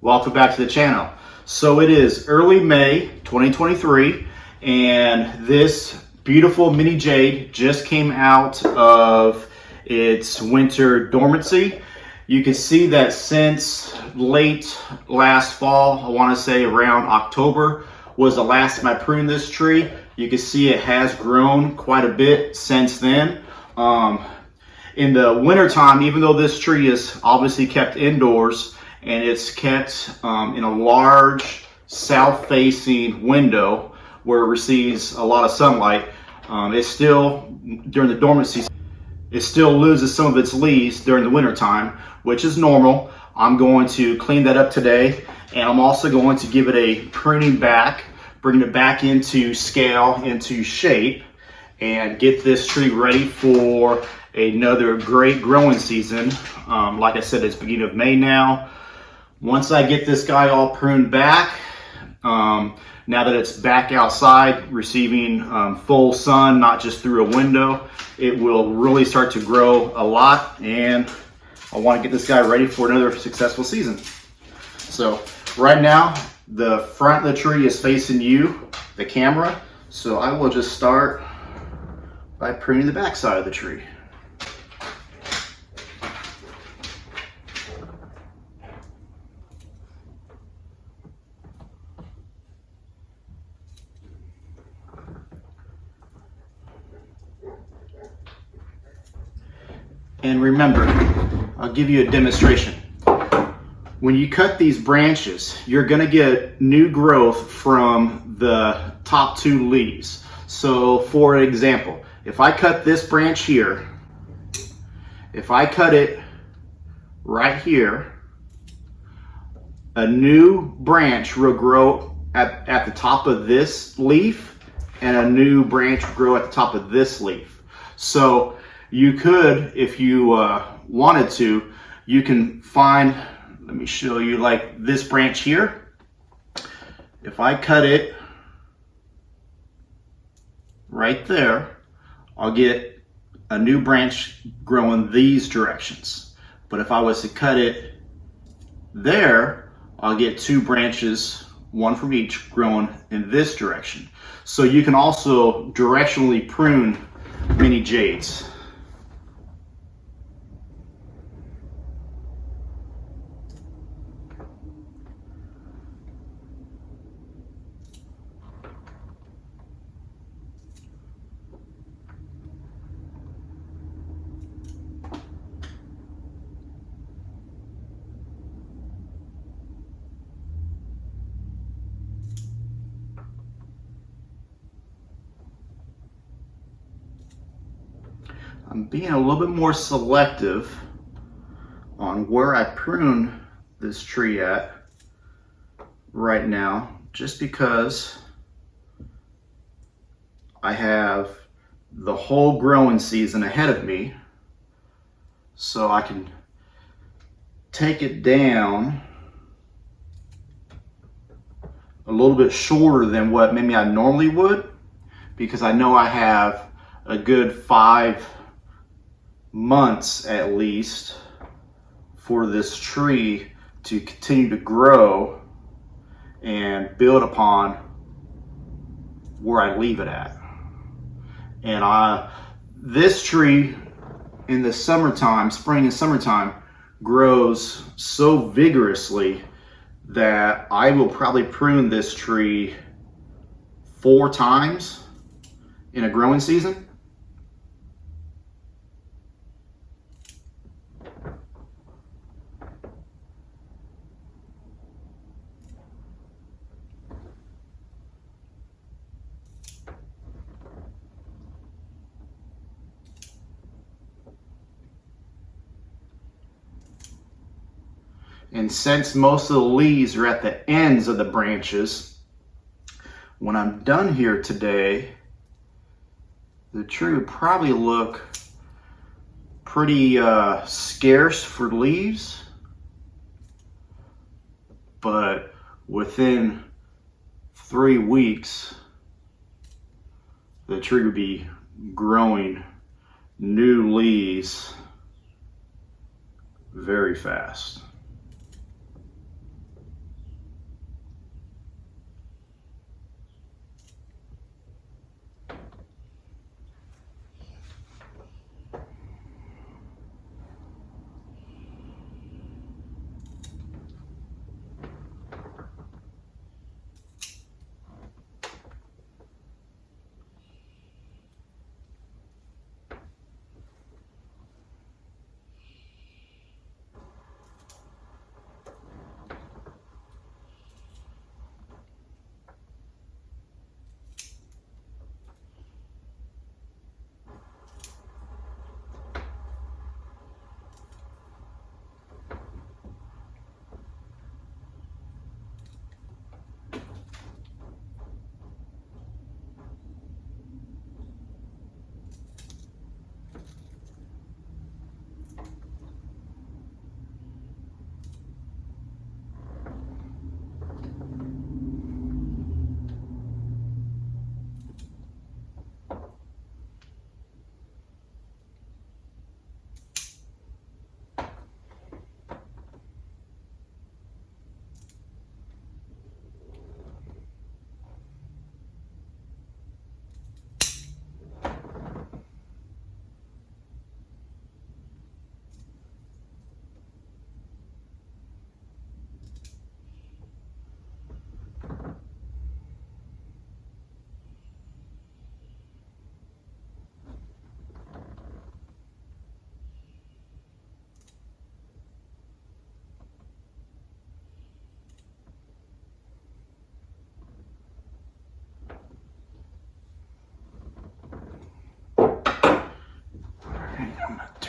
Welcome back to the channel. So it is early May 2023 and this beautiful mini jade just came out of its winter dormancy. You can see that since late last fall, I want to say around October was the last time I pruned this tree. You can see it has grown quite a bit since then. In the winter time, even though this tree is obviously kept indoors and it's kept in a large south-facing window where it receives a lot of sunlight, it still, during the dormancy, it still loses some of its leaves during the winter time, which is normal. I'm going to clean that up today, and I'm also going to give it a pruning back, bring it back into scale, into shape, and get this tree ready for another great growing season. Like I said, it's beginning of May now. Once I get this guy all pruned back, now that it's back outside receiving full sun, not just through a window, it will really start to grow a lot, and I want to get this guy ready for another successful season. So right now, the front of the tree is facing you, the camera, so I will just start by pruning the back side of the tree. And remember, I'll give you a demonstration. When you cut these branches, you're going to get new growth from the top two leaves. So for example, if I cut this branch here, if I cut it right here, a new branch will grow at the top of this leaf, and a new branch will grow at the top of this leaf. So you could, if you wanted to, you can find, let me show you, like this branch here. If I cut it right there, I'll get a new branch growing these directions. But if I was to cut it there, I'll get two branches, one from each, growing in this direction. So you can also directionally prune mini jades. I'm being a little bit more selective on where I prune this tree at right now, just because I have the whole growing season ahead of me, so I can take it down a little bit shorter than what maybe I normally would, because I know I have a good 5 months at least for this tree to continue to grow and build upon where I leave it at. And this tree in the summertime, spring and summertime, grows so vigorously that I will probably prune this tree 4 times in a growing season. And since most of the leaves are at the ends of the branches, when I'm done here today, the tree would probably look pretty scarce for leaves, but within 3 weeks, the tree would be growing new leaves very fast.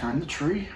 turn the tree.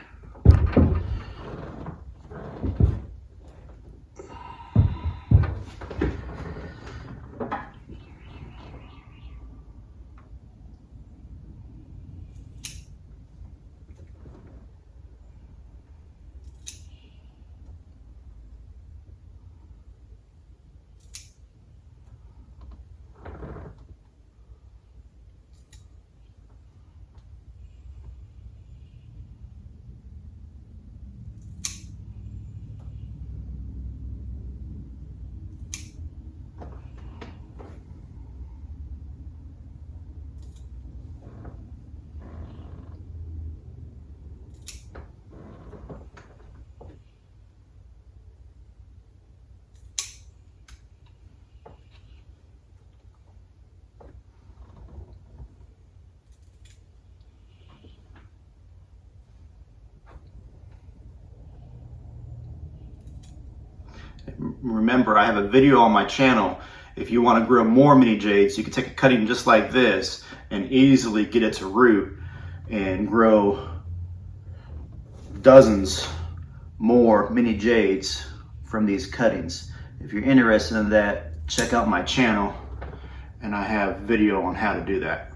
Remember, I have a video on my channel. If you want to grow more mini jades, you can take a cutting just like this and easily get it to root and grow dozens more mini jades from these cuttings. If you're interested in that, check out my channel, and I have video on how to do that.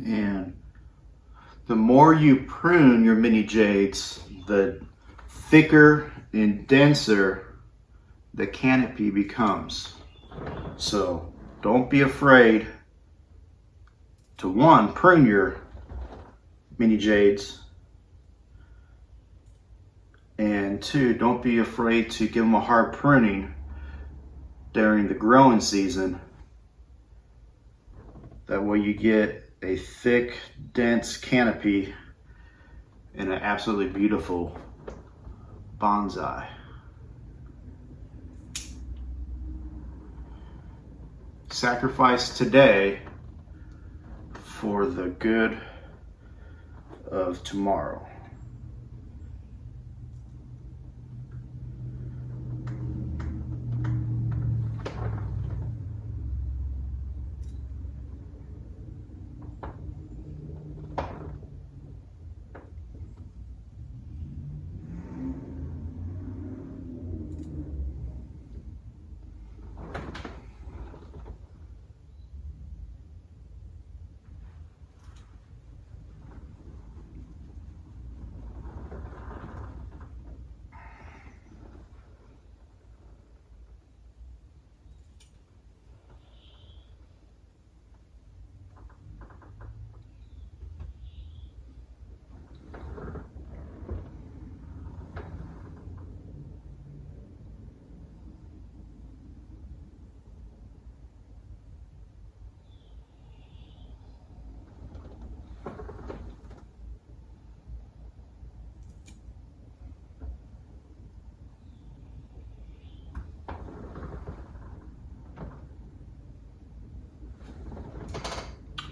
And the more you prune your mini jades, the thicker and denser the canopy becomes. So don't be afraid to, one, prune your mini jades, and two, don't be afraid to give them a hard pruning during the growing season. That way you get a thick, dense canopy and an absolutely beautiful bonsai. Sacrifice today for the good of tomorrow.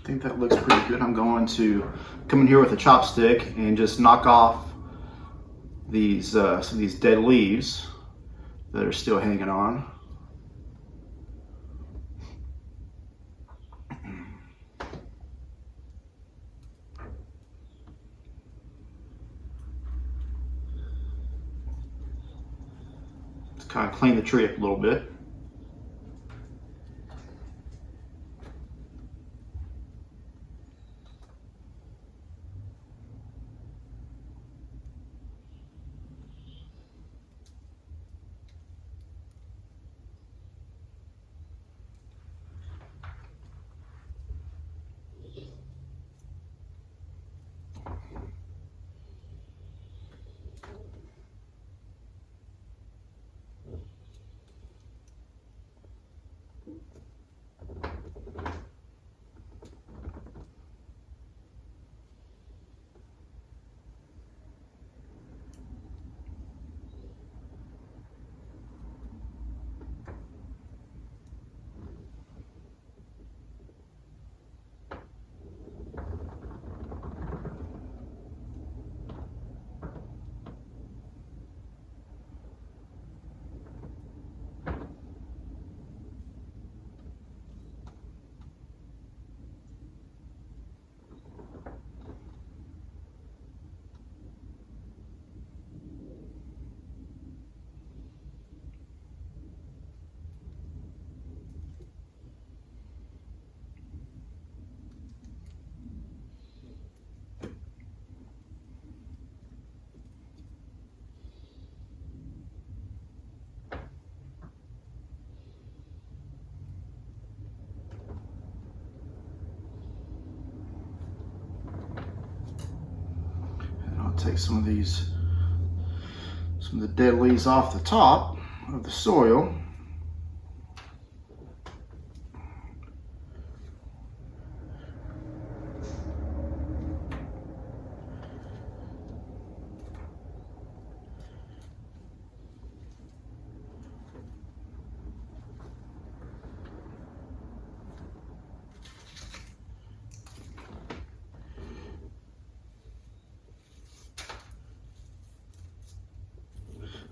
think that looks pretty good. I'm going to come in here with a chopstick and just knock off these some of these dead leaves that are still hanging on. Just kind of clean the tree up a little bit. Take some of the dead leaves off the top of the soil.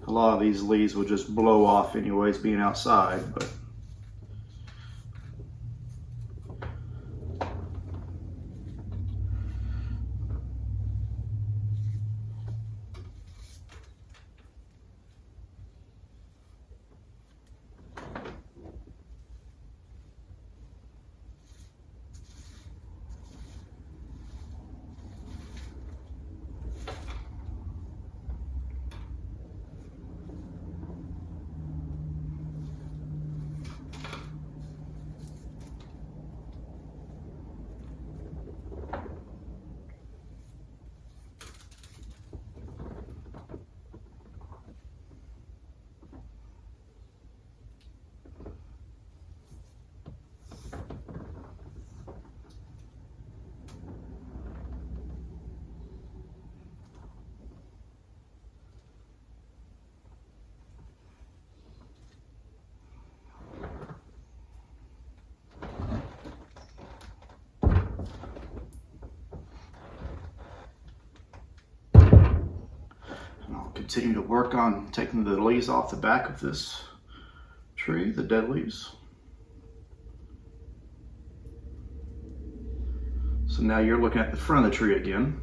A lot of these leaves will just blow off anyways being outside, but continue to work on taking the leaves off the back of this tree, the dead leaves. So now you're looking at the front of the tree again.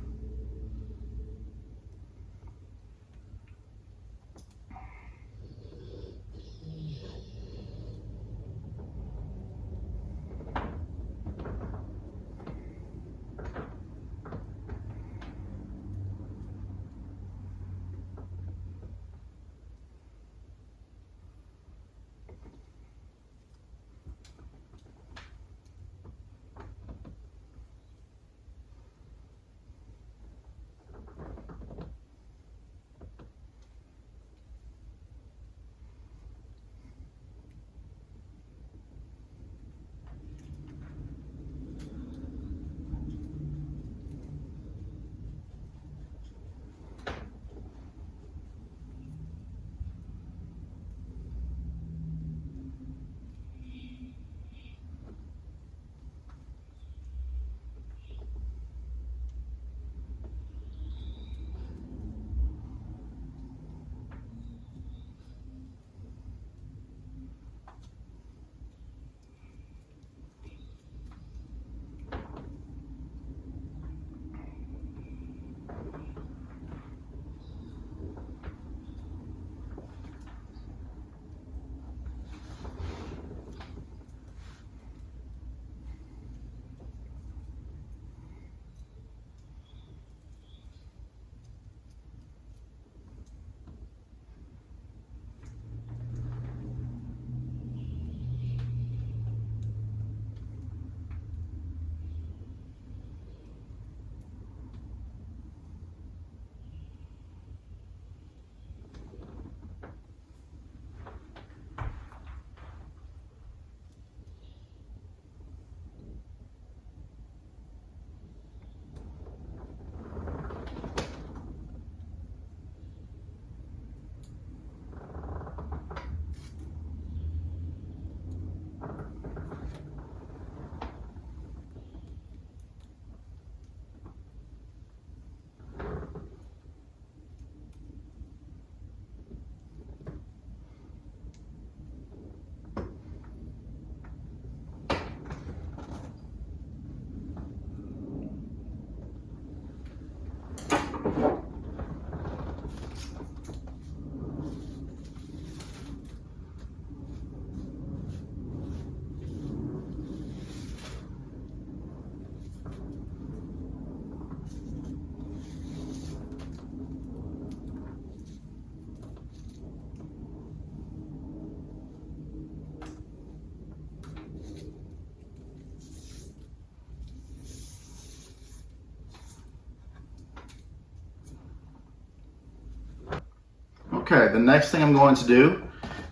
Okay, the next thing I'm going to do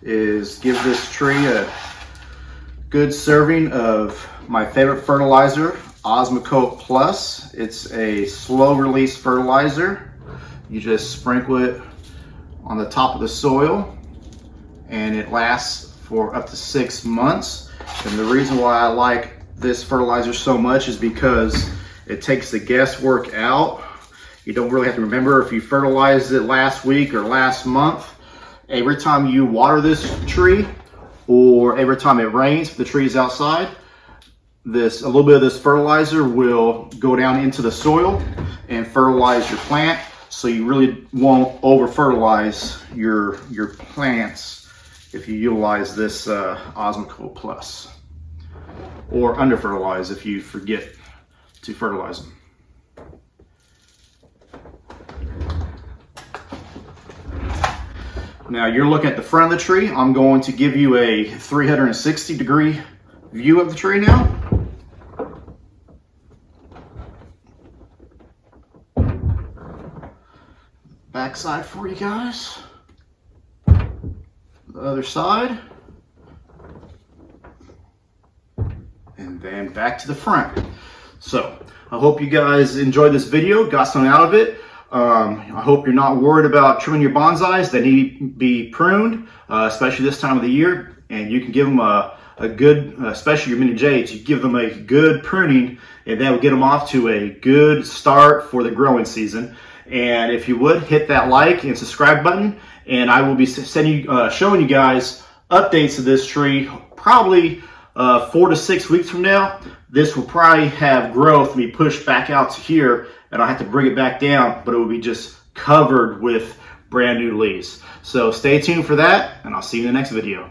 is give this tree a good serving of my favorite fertilizer, Osmocote Plus. It's a slow release fertilizer. You just sprinkle it on the top of the soil and it lasts for up to 6 months. And the reason why I like this fertilizer so much is because it takes the guesswork out. You don't really have to remember if you fertilized it last week or last month. Every time you water this tree or every time it rains, if the tree is outside, a little bit of this fertilizer will go down into the soil and fertilize your plant. So you really won't over fertilize your plants if you utilize this Osmocote Plus, or under fertilize if you forget to fertilize them. Now you're looking at the front of the tree. I'm going to give you a 360-degree view of the tree now. Back side for you guys. The other side. And then back to the front. So I hope you guys enjoyed this video, got something out of it. I hope you're not worried about trimming your bonsais. They need to be pruned, especially this time of the year. And you can give them a good, especially your mini jades, you give them a good pruning and that will get them off to a good start for the growing season. And if you would, hit that like and subscribe button, and I will be showing you guys updates of this tree probably 4 to 6 weeks from now. This will probably have growth and be pushed back out to here, and I'll have to bring it back down, but it will be just covered with brand new leaves. So stay tuned for that, and I'll see you in the next video.